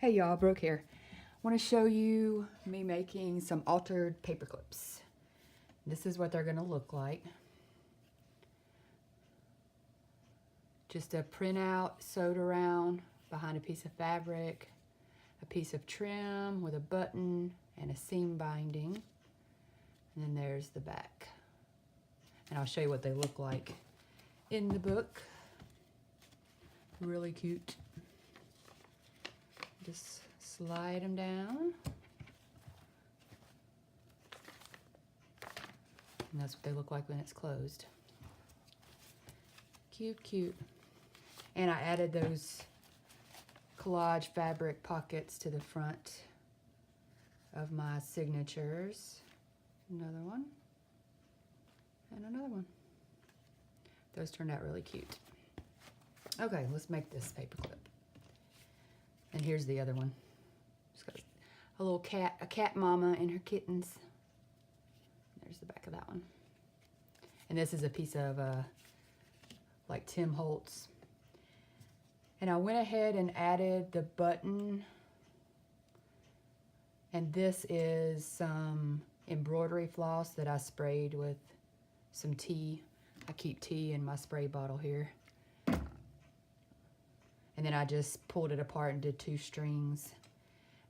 Hey y'all, Brooke here. I want to show you me making some altered paper clips. This is what they're going to look like. Just a printout sewed around behind a piece of fabric, a piece of trim with a button and a seam binding. And then there's the back. And I'll show you what they look like in the book. Really cute. Just slide them down. And that's what they look like when it's closed. Cute, cute. And I added those collage fabric pockets to the front of my signatures. Another one. And another one. Those turned out really cute. Okay, let's make this paper clip. And here's the other one. It's got a little cat, a cat mama and her kittens. There's the back of that one. And this is a piece of like Tim Holtz. And I went ahead and added the button. And this is some embroidery floss that I sprayed with some tea. I keep tea in my spray bottle here. And then I just pulled it apart and did 2 strings.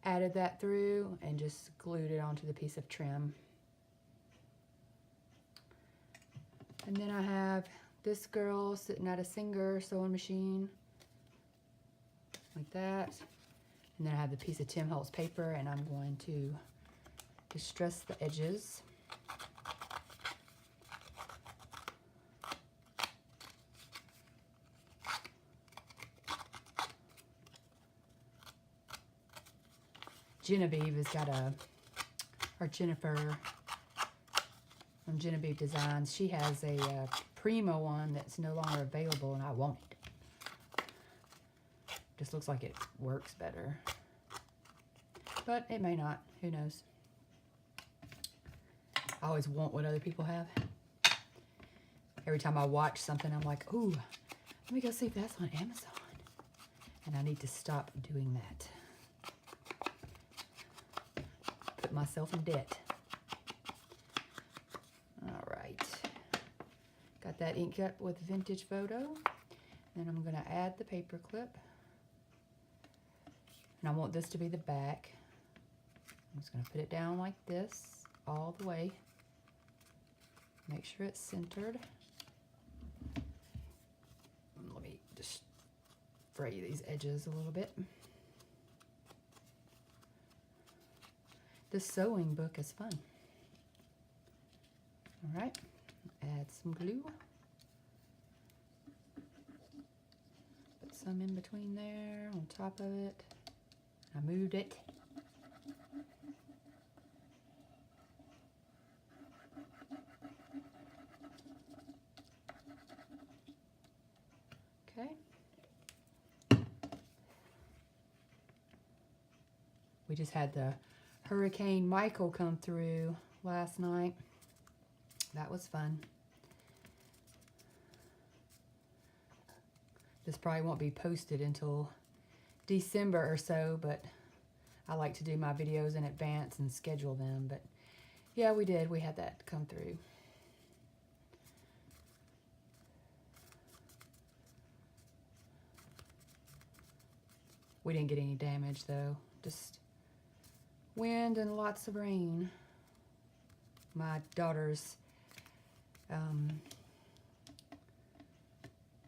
Added that through and just glued it onto the piece of trim. And then I have this girl sitting at a Singer sewing machine. Like that. And then I have the piece of Tim Holtz paper and I'm going to distress the edges. Genevieve has got or Jennifer from Genevieve Designs, she has a Primo one that's no longer available and I want it. Just looks like it works better. But it may not, who knows. I always want what other people have. Every time I watch something, I'm like, ooh, let me go see if that's on Amazon. And I need to stop doing that. Put myself in debt. All right. Got that inked up with Vintage Photo. Then I'm going to add the paper clip. And I want this to be the back. I'm just going to put it down like this all the way. Make sure it's centered. Let me just fray these edges a little bit. This sewing book is fun. All right, add some glue. Put some in between there, on top of it. I moved it. Okay. We just had the Hurricane Michael come through last night. That was fun. This probably won't be posted until December or so, but I like to do my videos in advance and schedule them. But yeah, we did. We had that come through. We didn't get any damage though, just wind and lots of rain. My daughter's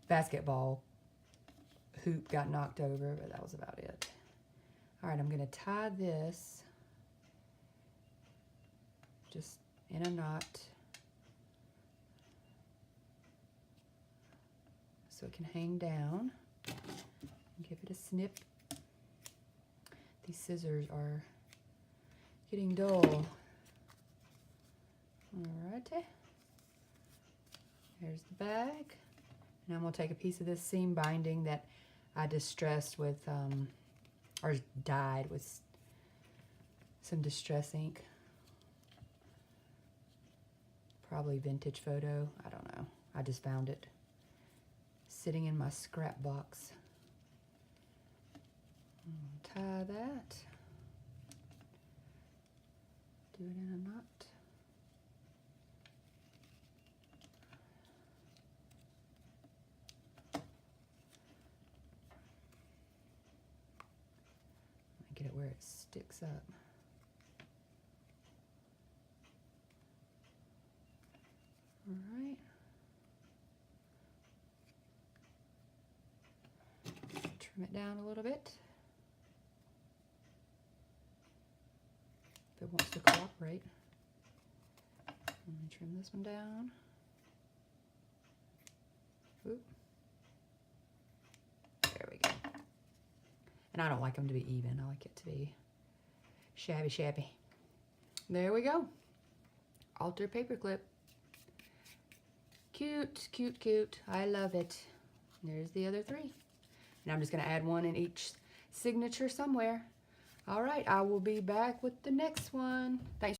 basketball hoop got knocked over, but that was about it. All right, I'm gonna tie this just in a knot so it can hang down. Give it a snip. These scissors are getting dull. Alrighty. Here's the back. And I'm going to take a piece of this seam binding that I distressed with, or dyed with some distress ink. Probably Vintage Photo. I don't know. I just found it sitting in my scrap box. Tie that. that. Do it in a knot. Get it where it sticks up. All right. Trim it down a little bit. If it wants to cooperate. Let me trim this one down. Oop. There we go. And I don't like them to be even. I like it to be shabby, shabby. There we go. Altar paperclip. Cute, cute, cute. I love it. There's the other three. And I'm just going to add one in each signature somewhere. All right, I will be back with the next one. Thanks.